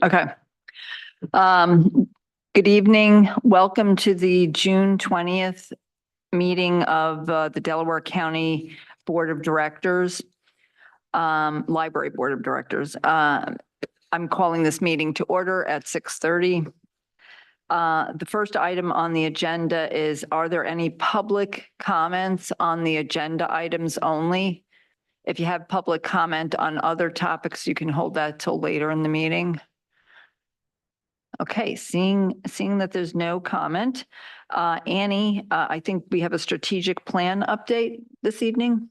Okay. Good evening. Welcome to the June 20th meeting of the Delaware County Board of Directors, Library Board of Directors. I'm calling this meeting to order at 6:30. The first item on the agenda is, are there any public comments on the agenda items only? If you have public comment on other topics, you can hold that till later in the meeting. Okay, seeing that there's no comment, Annie, I think we have a strategic plan update this evening.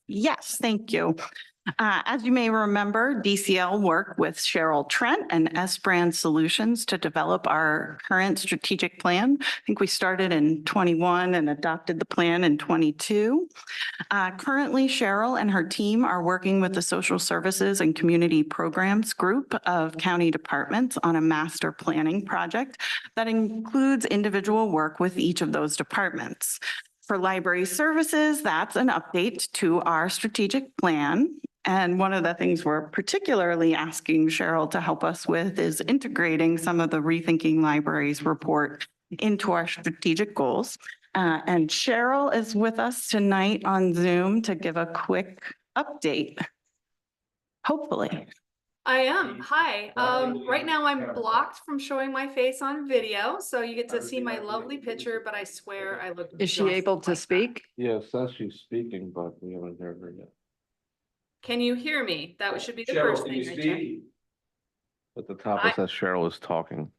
Yes, thank you. As you may remember, DCL worked with Cheryl Trent and S Brand Solutions to develop our current strategic plan. I think we started in 21 and adopted the plan in 22. Currently, Cheryl and her team are working with the Social Services and Community Programs group of county departments on a master planning project that includes individual work with each of those departments. For library services, that's an update to our strategic plan. And one of the things we're particularly asking Cheryl to help us with is integrating some of the Rethinking Libraries report into our strategic goals. And Cheryl is with us tonight on Zoom to give a quick update. Hopefully. I am. Hi. Right now I'm blocked from showing my face on video, so you get to see my lovely picture, but I swear I look. Is she able to speak? Yeah, it says she's speaking, but we haven't heard her yet. Can you hear me? That should be the first thing I check. At the top it says Cheryl is talking.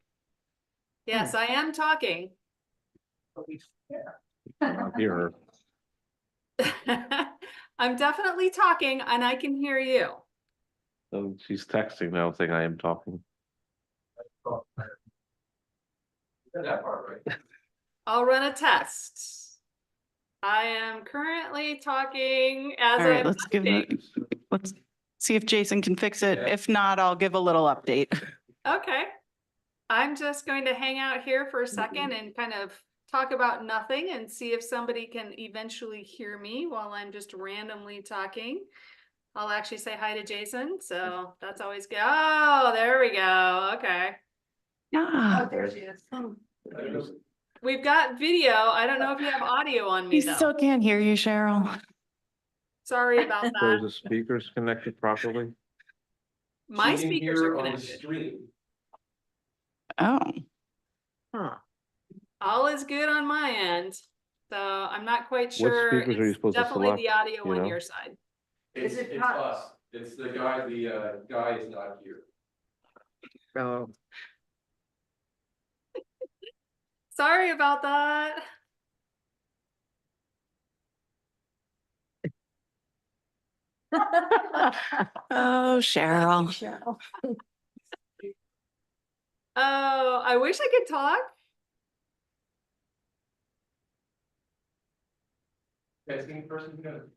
Yes, I am talking. I hear her. I'm definitely talking and I can hear you. So she's texting now saying I am talking. I'll run a test. I am currently talking as All right, I'm let's see if Jason can fix it. If not, I'll give a little update. Okay. I'm just going to hang out here for a second and kind of talk about nothing and see if somebody can eventually hear me while I'm just randomly talking. I'll actually say hi to Jason, so that's always good. Oh, there we go. Okay. Yeah. Oh, there she is. We've got video. I don't know if you have audio on me We though. still can't hear you, Cheryl. Sorry about that. So the speakers connected properly? My speakers are connected. Oh. Huh. All is good on my end. So I'm not quite What sure. speakers are you It's supposed to definitely select, the audio you on know? your side. It's us. It's the guy is not here. Oh. Sorry about that. Oh, Cheryl. Oh, I wish I could talk. Testing person good.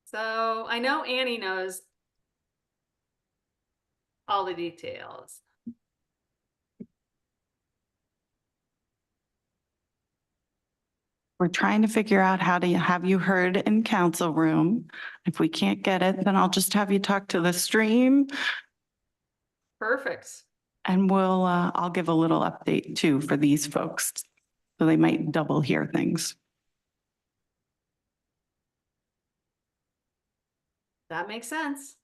So I know Annie knows all the details. We're trying to figure out how to have you heard in council room. If we can't get it, then I'll just have you talk to the stream Perfect. and I'll give a little update too for these folks. So they might double hear things. That makes sense.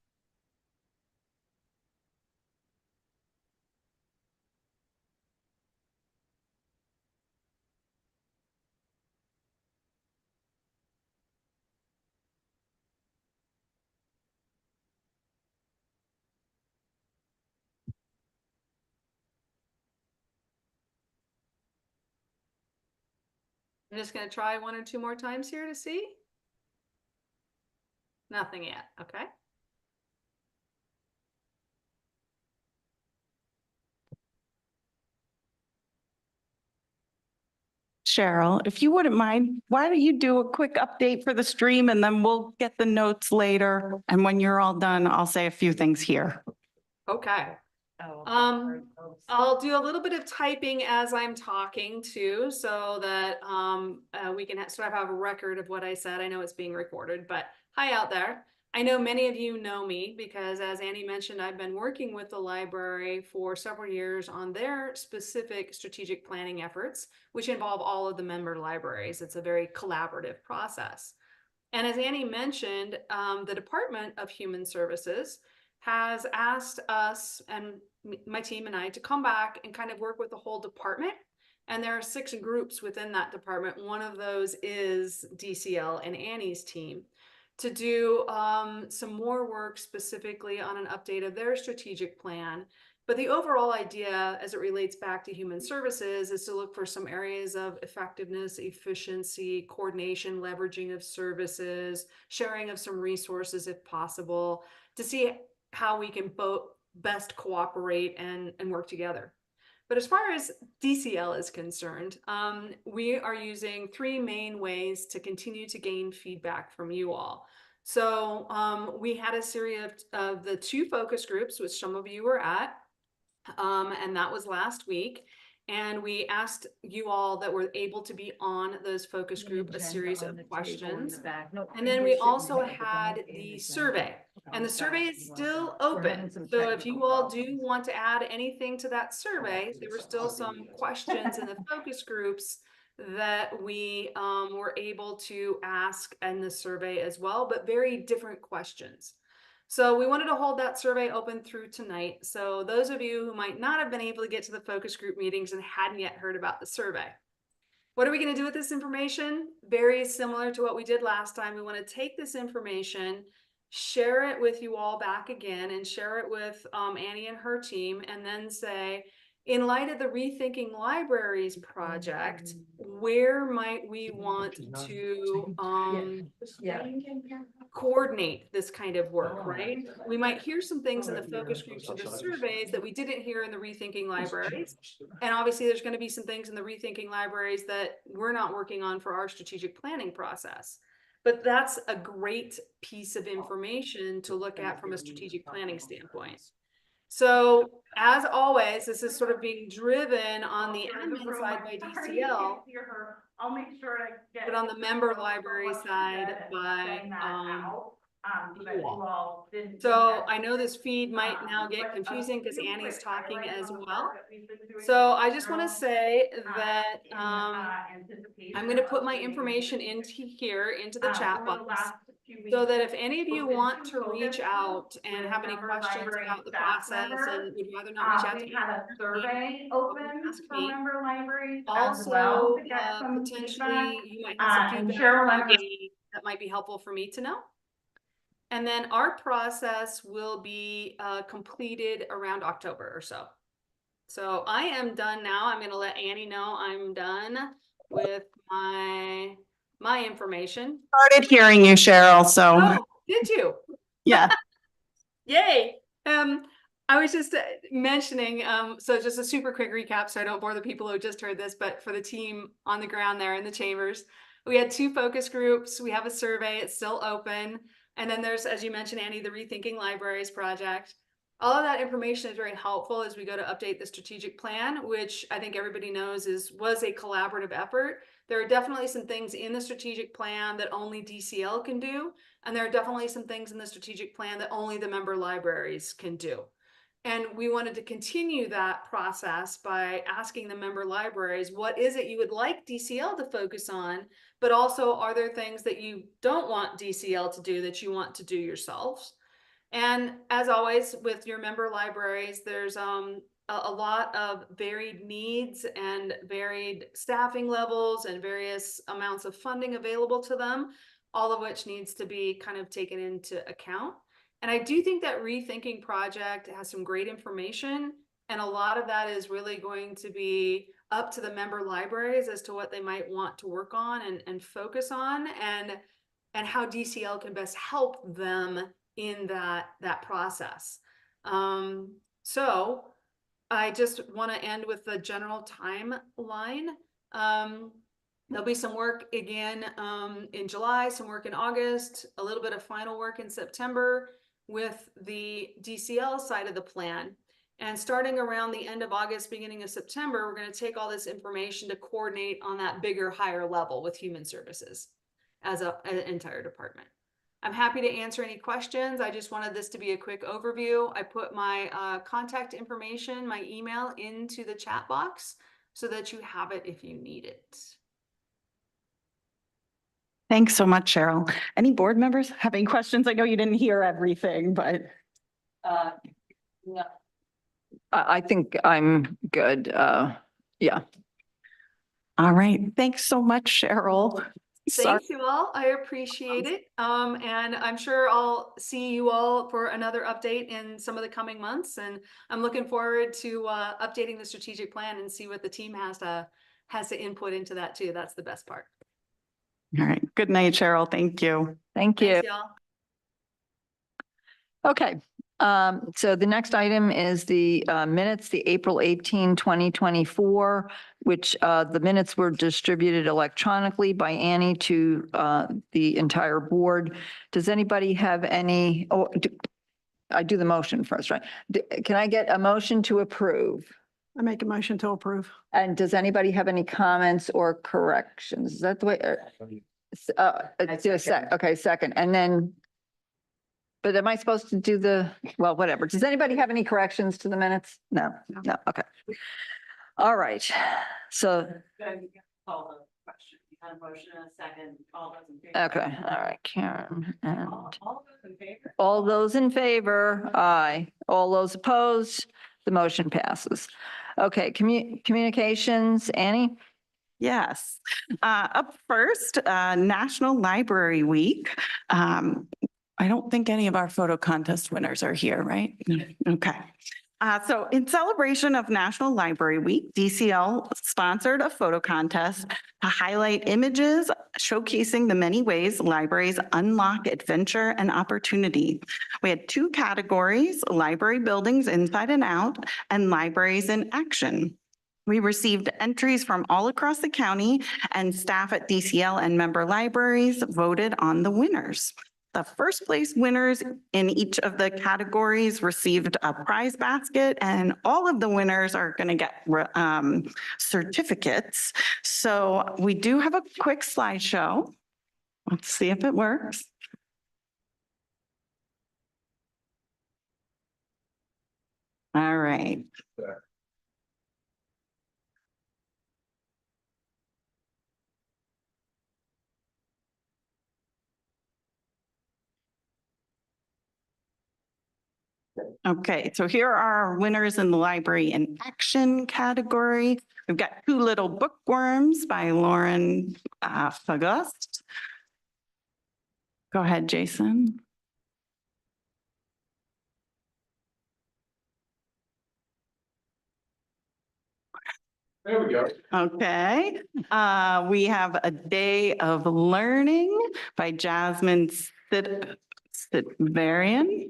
I'm just going to try one or two more times here to see. Nothing yet. Okay. Cheryl, if you wouldn't mind, why don't you do a quick update for the stream and then we'll get the notes later. And when you're all done, I'll say a few things here. Okay. I'll do a little bit of typing as I'm talking too, so that we can sort of have a record of what I said. I know it's being recorded, but hi out there. I know many of you know me because, as Annie mentioned, I've been working with the library for several years on their specific strategic planning efforts, which involve all of the member libraries. It's a very collaborative process. And as Annie mentioned, the Department of Human Services has asked us and my team and I to come back and kind of work with the whole department. And there are 6 groups within that department. One of those is DCL and Annie's team to do some more work specifically on an update of their strategic plan. But the overall idea as it relates back to human services is to look for some areas of effectiveness, efficiency, coordination, leveraging of services, sharing of some resources if possible, to see how we can both best cooperate and work together. But as far as DCL is concerned, we are using 3 main ways to continue to gain feedback from you all. So we had a series of the 2 focus groups, which some of you were at, and that was last week. And we asked you all that were able to be on those focus group a series of questions. And then we also had the survey, and the survey is still open. So if you all do want to add anything to that survey, there were still some questions in the focus groups that we were able to ask in the survey as well, but very different questions. So we wanted to hold that survey open through tonight. So those of you who might not have been able to get to the focus group meetings and hadn't yet heard about the survey, what are we going to do with this information? Very similar to what we did last time. We want to take this information, share it with you all back again, and share it with Annie and her team, and then say, in light of the Rethinking Libraries project, where might we want to coordinate this kind of work, right? We might hear some things in the focus groups or the surveys that we didn't hear in the Rethinking Libraries. And obviously there's going to be some things in the Rethinking Libraries that we're not working on for our strategic planning process. But that's a great piece of information to look at from a strategic planning standpoint. So as always, this is sort of being driven on the admin side by DCL, I'll make sure to get. but on the member library side by you all. So I know this feed might now get confusing because Annie's talking as well. So I just want to say that I'm going to put my information into here, into the chat box, so that if any of you want to reach out and have any questions about the process and would rather not reach out to we had a survey open for member libraries as also well to get some potentially feedback. you might have some And feedback Cheryl from and me that might be helpful for me to know. And then our process will be completed around October or so. So I am done now. I'm going to let Annie know I'm done with my information. started hearing you, Cheryl, so Oh, did you? yeah. Yay. I was just mentioning, so just a super quick recap so I don't bore the people who just heard this, but for the team on the ground there in the chambers, we had 2 focus groups. We have a survey. It's still open. And then there's, as you mentioned, Annie, the Rethinking Libraries project. All of that information is very helpful as we go to update the strategic plan, which I think everybody knows was a collaborative effort. There are definitely some things in the strategic plan that only DCL can do. And there are definitely some things in the strategic plan that only the member libraries can do. And we wanted to continue that process by asking the member libraries, what is it you would like DCL to focus on? But also, are there things that you don't want DCL to do that you want to do yourselves? And as always, with your member libraries, there's a lot of varied needs and varied staffing levels and various amounts of funding available to them, all of which needs to be kind of taken into account. And I do think that Rethinking project has some great information, and a lot of that is really going to be up to the member libraries as to what they might want to work on and focus on, and how DCL can best help them in that process. So I just want to end with the general timeline. There'll be some work again in July, some work in August, a little bit of final work in September with the DCL side of the plan. And starting around the end of August, beginning of September, we're going to take all this information to coordinate on that bigger, higher level with human services as an entire department. I'm happy to answer any questions. I just wanted this to be a quick overview. I put my contact information, my email into the chat box so that you have it if you need it. Thanks so much, Cheryl. Any board members have any questions? I know you didn't hear everything, but. No. I think I'm good. Yeah. All right. Thanks so much, Cheryl. Sorry. Thanks you all. I appreciate it. And I'm sure I'll see you all for another update in some of the coming months. And I'm looking forward to updating the strategic plan and see what the team has to input into that too. That's the best part. All right. Good night, Cheryl. Thank you. Thank you. Thanks, y'all. Okay. So the next item is the minutes, the April 18, 2024, which the minutes were distributed electronically by Annie to the entire board. Does anybody have any, I do the motion first, right? Can I get a motion to approve? I make a motion to approve. And does anybody have any comments or corrections? Is that the way? Okay, second. And then, but am I supposed to do well, whatever. Does anybody have any corrections to the minutes? No, no, okay. All right, so. Then you can call the question. You had a motion and a second. All those in favor? Okay, all right, Karen, and All those in favor? all those in favor, aye. All those opposed, the motion passes. Okay, communications, Annie? Yes. Up first, National Library Week. I don't think any of our photo contest winners are here, right? Okay. So in celebration of National Library Week, DCL sponsored a photo contest to highlight images showcasing the many ways libraries unlock adventure and opportunity. We had two categories: library buildings inside and out, and libraries in action. We received entries from all across the county, and staff at DCL and member libraries voted on the winners. The first place winners in each of the categories received a prize basket, and all of the winners are going to get certificates. So we do have a quick slideshow. Let's see if it works. All right. Okay, so here are our winners in the library in action category. We've got Two Little Bookworms by Lauren Fagust. Go ahead, Jason. There we go. Okay, we have A Day of Learning by Jasmine Sitvarian.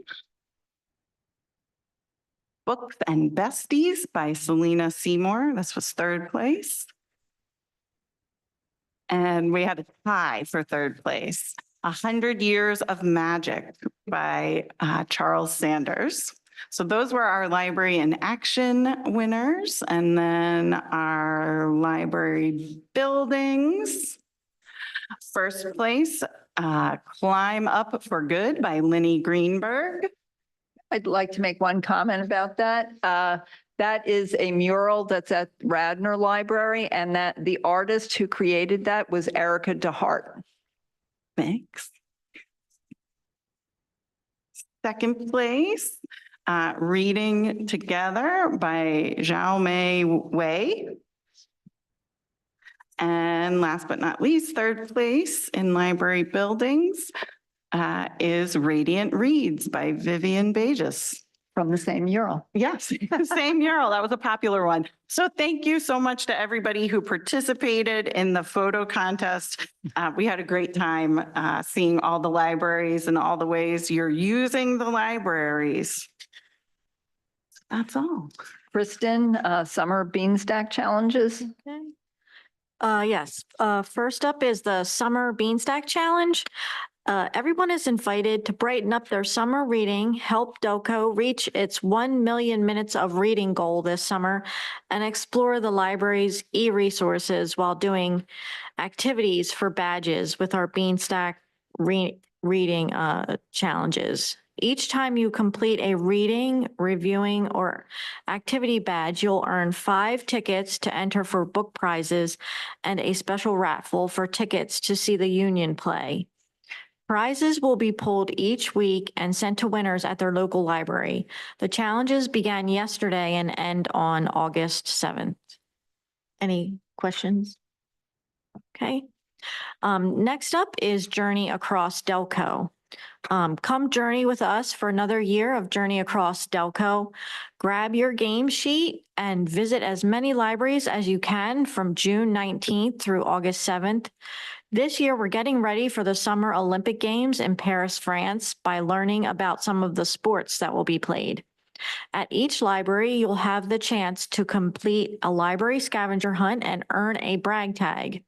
Books and Besties by Selena Seymour. This was third place. And we had a tie for third place. 100 Years of Magic by Charles Sanders. So those were our Library in Action winners. And then our library buildings. First place, Climb Up for Good by Linny Greenberg. I'd like to make one comment about that. That is a mural that's at Radnor Library, and that the artist who created that was Erica DeHart. Thanks. Second place, Reading Together by Zhao Mei Wei. And last but not least, third place in library buildings is Radiant Reads by Vivian Bejas. From the same mural. Yes, same mural. That was a popular one. So thank you so much to everybody who participated in the photo contest. We had a great time seeing all the libraries and all the ways you're using the libraries. That's all. Kristen, summer bean stack challenges. Yes. First up is the Summer Beanstack Challenge. Everyone is invited to brighten up their summer reading, help Delco reach its 1 million minutes of reading goal this summer, and explore the library's e-resources while doing activities for badges with our Beanstack reading challenges. Each time you complete a reading, reviewing, or activity badge, you'll earn 5 tickets to enter for book prizes and a special raffle for tickets to see the Union play. Prizes will be pulled each week and sent to winners at their local library. The challenges began yesterday and end on August 7th. Any questions? Okay. Next up is Journey Across Delco. Come journey with us for another year of Journey Across Delco. Grab your game sheet and visit as many libraries as you can from June 19th through August 7th. This year, we're getting ready for the Summer Olympic Games in Paris, France, by learning about some of the sports that will be played. At each library, you'll have the chance to complete a library scavenger hunt and earn a brag tag.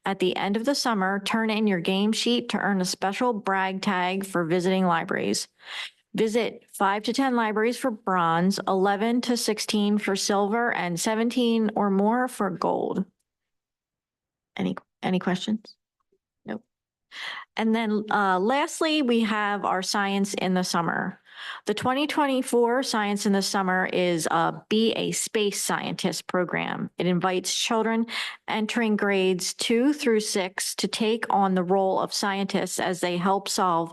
At the end of the summer, turn in your game sheet to earn a special brag tag for visiting libraries. Visit 5 to 10 libraries for bronze, 11 to 16 for silver, and 17 or more for gold. Any questions? Nope. And then lastly, we have our Science in the Summer. The 2024 Science in the Summer is Be a Space Scientist program. It invites children entering grades 2 through 6 to take on the role of scientists as they help solve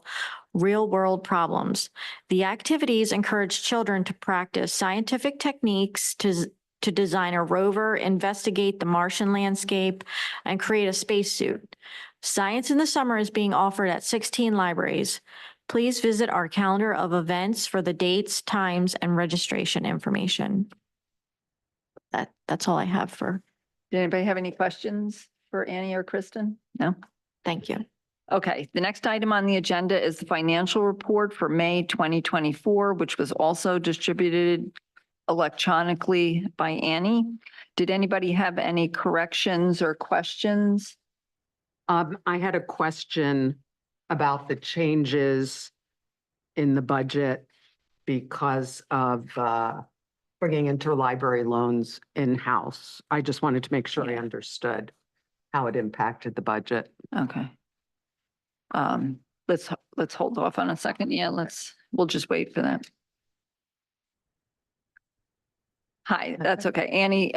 real-world problems. The activities encourage children to practice scientific techniques to design a rover, investigate the Martian landscape, and create a spacesuit. Science in the Summer is being offered at 16 libraries. Please visit our calendar of events for the dates, times, and registration information. That's all I have for. Did anybody have any questions for Annie or Kristen? No? Thank you. Okay, the next item on the agenda is the financial report for May 2024, which was also distributed electronically by Annie. Did anybody have any corrections or questions? I had a question about the changes in the budget because of bringing interlibrary loans in-house. I just wanted to make sure I understood how it impacted the budget. Okay. Let's hold off on a second. Yeah, we'll just wait for that. Hi, that's okay. Annie,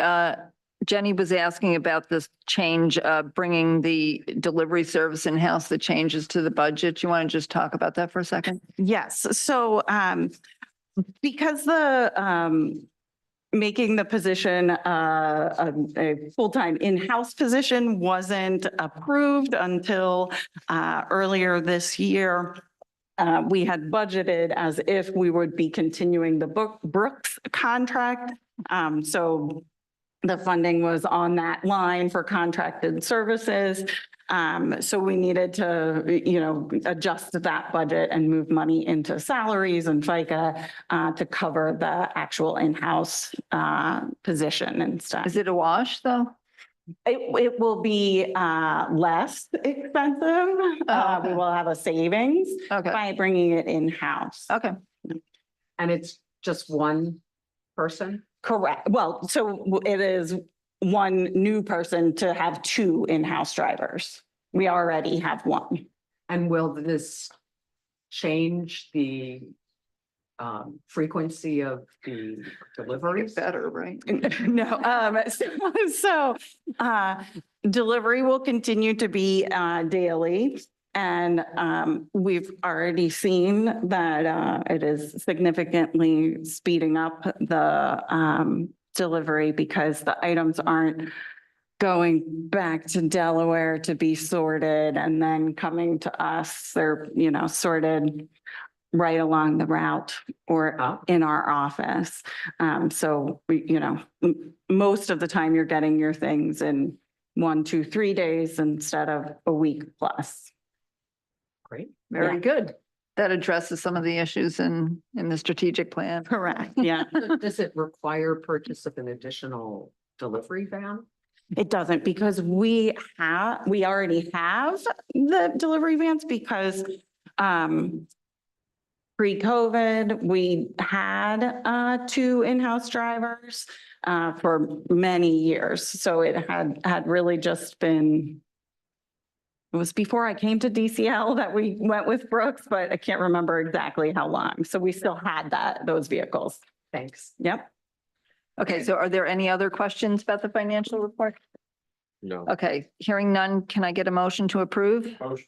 Jenny was asking about this change, bringing the delivery service in-house, the changes to the budget. You want to just talk about that for a second? Yes, so because making the position a full-time in-house position wasn't approved until earlier this year, we had budgeted as if we would be continuing the Brooks contract. So the funding was on that line for contracted services. So we needed to, adjust that budget and move money into salaries and FICA to cover the actual in-house position and stuff. Is it a wash, though? It will be less expensive. okay. We will have a savings by bringing it in-house. Okay. And it's just one person? Correct. Well, so it is one new person to have 2 in-house drivers. We already have 1. And will this change the frequency of the deliveries? Better, right? No, so delivery will continue to be daily. And we've already seen that it is significantly speeding up the delivery because the items aren't going back to Delaware to be sorted and then coming to us. They're, sorted right along the route or in our office. So we, most of the time you're getting your things in 1, 2, 3 days instead of a week plus. Great. Very good. That addresses some of the issues in the strategic plan. Correct, yeah. Does it require purchase of an additional delivery van? It doesn't because we already have the delivery vans because pre-COVID, we had two in-house drivers for many years. So it had really just been, it was before I came to DCL that we went with Brooks, but I can't remember exactly how long. So we still had those vehicles. Thanks. Yep. Okay, so are there any other questions about the financial report? No. Okay, hearing none, can I get a motion to approve? Motion.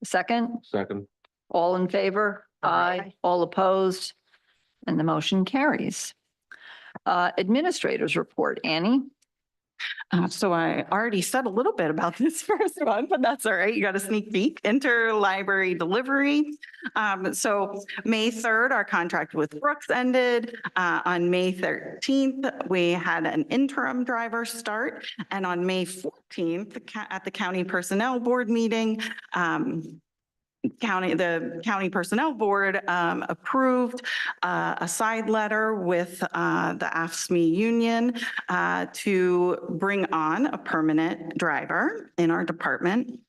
Second, Second. all in favor? Aye. All opposed? And the motion carries. Administrators report, Annie? So I already said a little bit about this first one, but that's all right. You got a sneak peek. Interlibrary delivery. So May 3rd, our contract with Brooks ended. On May 13th, we had an interim driver start. And on May 14th, at the county personnel board meeting, the county personnel board approved a side letter with the AFSCME union to bring on a permanent driver in our department.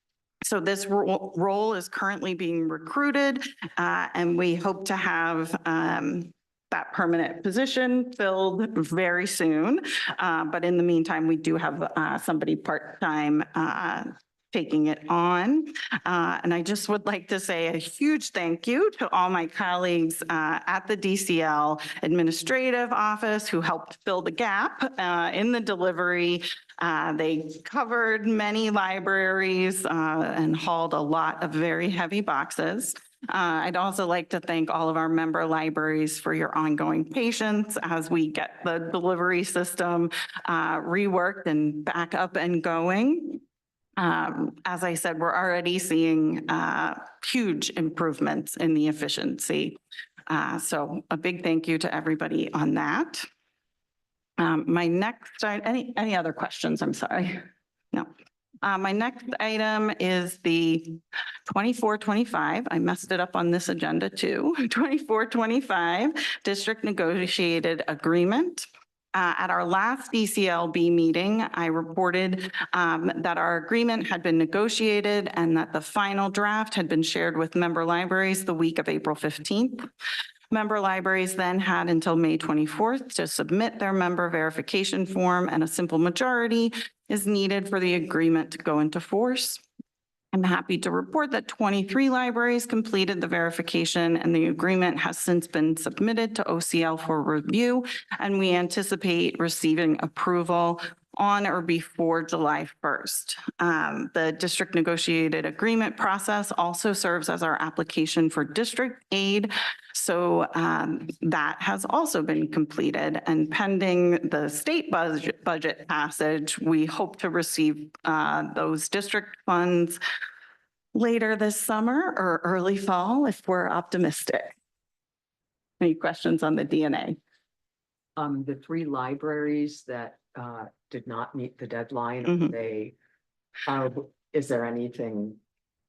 So this role is currently being recruited and we hope to have that permanent position filled very soon. But in the meantime, we do have somebody part-time taking it on. And I just would like to say a huge thank you to all my colleagues at the DCL administrative office who helped fill the gap in the delivery. They covered many libraries and hauled a lot of very heavy boxes. I'd also like to thank all of our member libraries for your ongoing patience as we get the delivery system reworked and back up and going. As I said, we're already seeing huge improvements in the efficiency. So a big thank you to everybody on that. My next, any other questions? I'm sorry. No. My next item is the 24-25. I messed it up on this agenda too. 24-25 district negotiated agreement. At our last DCLB meeting, I reported that our agreement had been negotiated and that the final draft had been shared with member libraries the week of April 15th. Member libraries then had until May 24th to submit their member verification form, and a simple majority is needed for the agreement to go into force. I'm happy to report that 23 libraries completed the verification and the agreement has since been submitted to OCL for review, and we anticipate receiving approval on or before July 1st. The district negotiated agreement process also serves as our application for district aid. So that has also been completed, and pending the state budget passage, we hope to receive those district funds later this summer or early fall if we're optimistic. Any questions on the DNA? The three libraries that did not meet the deadline, is there anything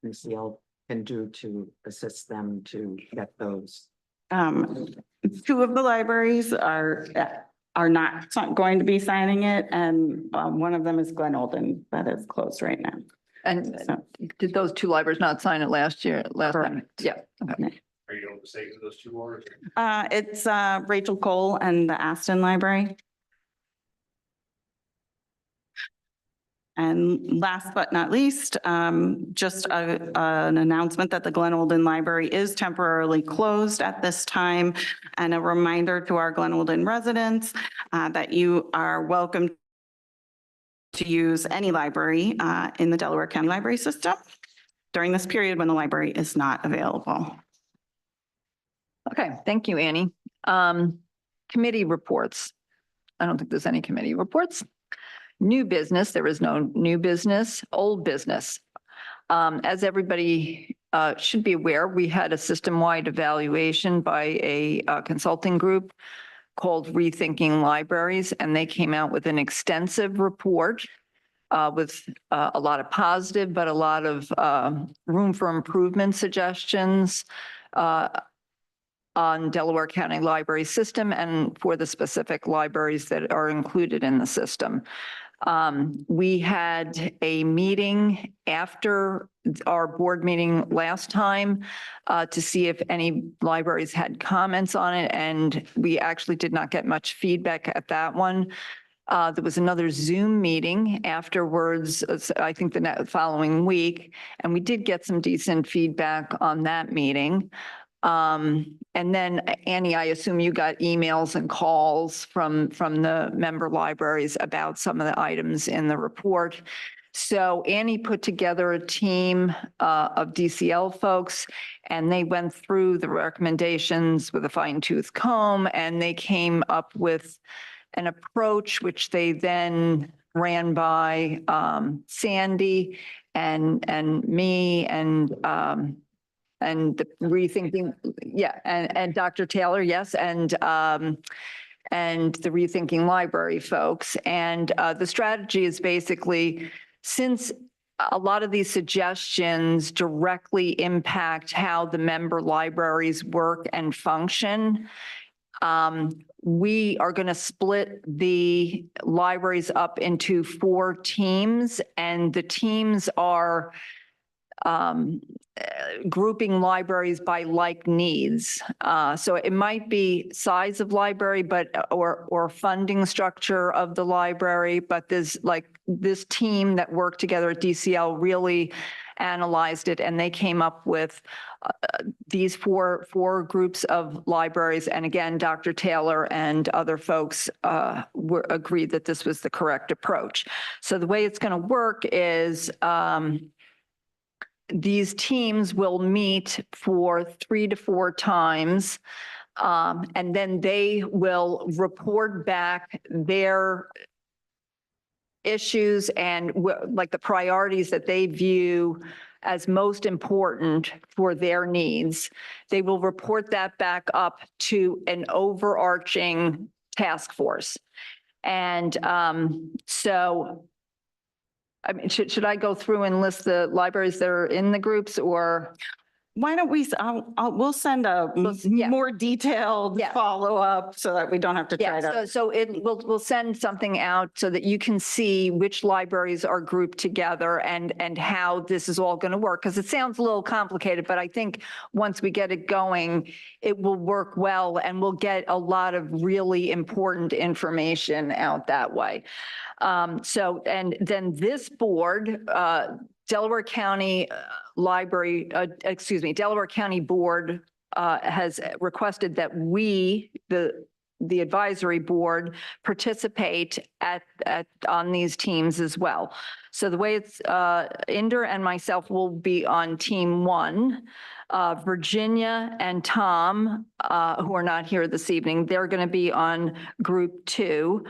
DCL can do to assist them to get those? Two of the libraries are not going to be signing it, and one of them is Glen Olden that is closed right now. And So, did those two libraries not sign it last time? Correct. Yeah. Okay. Are you able to say who those two are? it's Rachel Cole and the Aston Library. And last but not least, just an announcement that the Glen Olden Library is temporarily closed at this time, and a reminder to our Glen Olden residents that you are welcome to use any library in the Delaware County Library System during this period when the library is not available. Okay, thank you, Annie. Committee reports. I don't think there's any committee reports. New business, there is no new business. Old business. As everybody should be aware, we had a system-wide evaluation by a consulting group called Rethinking Libraries, and they came out with an extensive report with a lot of positive, but a lot of room for improvement suggestions on Delaware County Library System and for the specific libraries that are included in the system. We had a meeting after our board meeting last time to see if any libraries had comments on it, and we actually did not get much feedback at that one. There was another Zoom meeting afterwards, I think the following week, and we did get some decent feedback on that meeting. And then Annie, I assume you got emails and calls from the member libraries about some of the items in the report. So Annie put together a team of DCL folks, and they went through the recommendations with a fine-tooth comb, and they came up with an approach which they then ran by Sandy and me and the rethinking, yeah, and Dr. Taylor, yes, and the rethinking library folks. And the strategy is basically, since a lot of these suggestions directly impact how the member libraries work and function, we are going to split the libraries up into 4 teams, and the teams are grouping libraries by like needs. So it might be size of library, but or funding structure of the library, but there's like this team that worked together at DCL really analyzed it, and they came up with these four groups of libraries. And again, Dr. Taylor and other folks agreed that this was the correct approach. So the way it's going to work is these teams will meet for 3 to 4 times, and then they will report back their issues and like the priorities that they view as most important for their needs. They will report that back up to an overarching task force. And so, I mean, should I go through and list the libraries that are in the groups, or? Why don't we, we'll send a Yeah. more detailed Yeah. follow-up so that we don't have to try Yeah, to. so we'll send something out so that you can see which libraries are grouped together and how this is all going to work. Because it sounds a little complicated, but I think once we get it going, it will work well, and we'll get a lot of really important information out that way. So, and then this board, Delaware County Delaware County Board has requested that we, the advisory board, participate on these teams as well. So the way it's, Inder and myself will be on team 1. Virginia and Tom, who are not here this evening, they're going to be on group 2.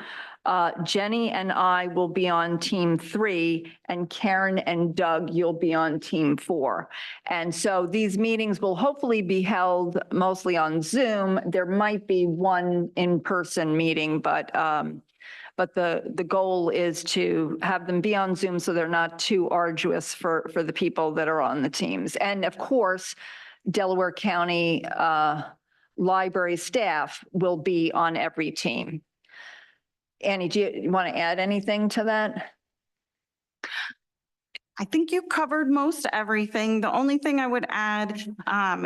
Jenny and I will be on team 3, and Karen and Doug, you'll be on team 4. And so these meetings will hopefully be held mostly on Zoom. There might be one in-person meeting, but the goal is to have them be on Zoom so they're not too arduous for the people that are on the teams. And of course, Delaware County library staff will be on every team. Annie, do you want to add anything to that? I think you covered most everything. The only thing I would add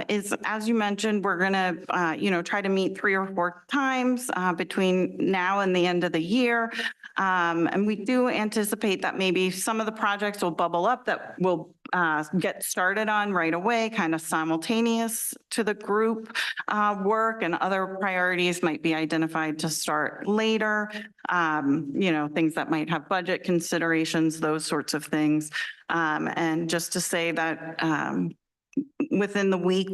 is, as you mentioned, we're going to, try to meet 3 or 4 times between now and the end of the year. And we do anticipate that maybe some of the projects will bubble up that will get started on right away, kind of simultaneous to the group work, and other priorities might be identified to start later. Things that might have budget considerations, those sorts of things. And just to say that within the week,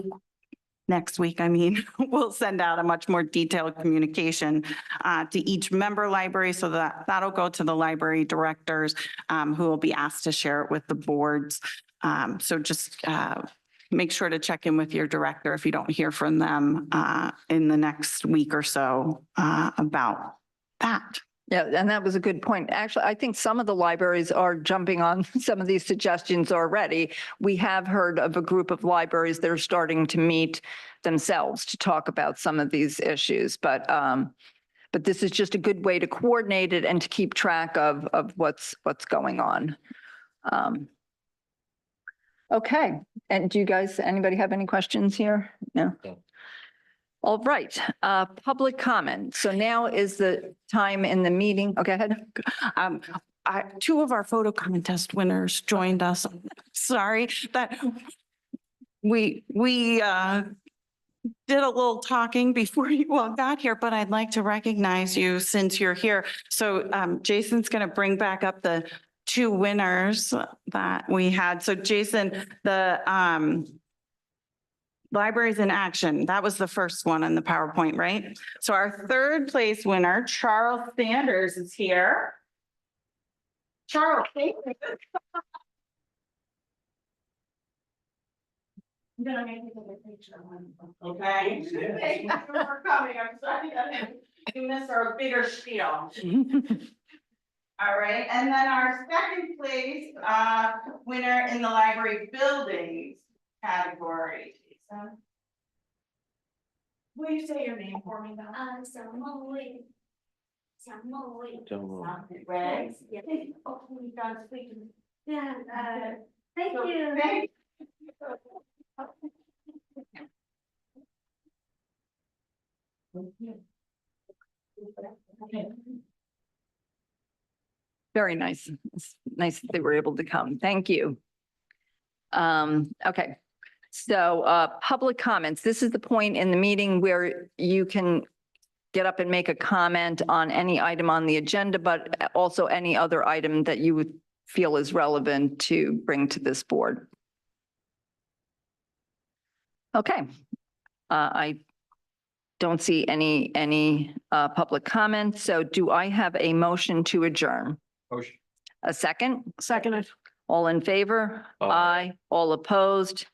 next week, we'll send out a much more detailed communication to each member library, so that'll go to the library directors who will be asked to share it with the boards. So just make sure to check in with your director if you don't hear from them in the next week or so about that. Yeah, and that was a good point. Actually, I think some of the libraries are jumping on some of these suggestions already. We have heard of a group of libraries that are starting to meet themselves to talk about some of these issues. But but this is just a good way to coordinate it and to keep track of what's going on. Okay, and do you guys, anybody have any questions here? No? No. All right, public comment. So now is the time in the meeting. Okay, ahead. Two of our photo contest winners joined us. Sorry that we did a little talking before you all got here, but I'd like to recognize you since you're here. So Jason's going to bring back up the two winners that we had. So Jason, the Libraries in Action, that was the first one in the PowerPoint, right? So our third place winner, Charles Sanders, is here. Charles, thank you. I'm gonna make you a picture. Okay? Thank you for coming. I'm sorry that you missed our bigger spiel. All right, and then our second place winner in the library buildings category. Will you say your name for me now? Don't know. Ray? Thank So, you. thank Very nice. It's nice that they were able to come. Thank you. Okay. So, public comments. This is the point in the meeting where you can get up and make a comment on any item on the agenda, but also any other item that you would feel is relevant to bring to this board. Okay. I don't see any public comments. So do I have a motion to adjourn? Motion. A second? Seconded. All in favor? Aye. Aye. All opposed?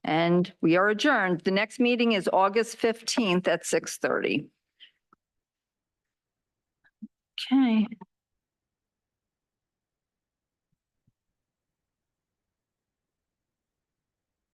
And we are adjourned. The next meeting is August 15th at 6:30. Okay.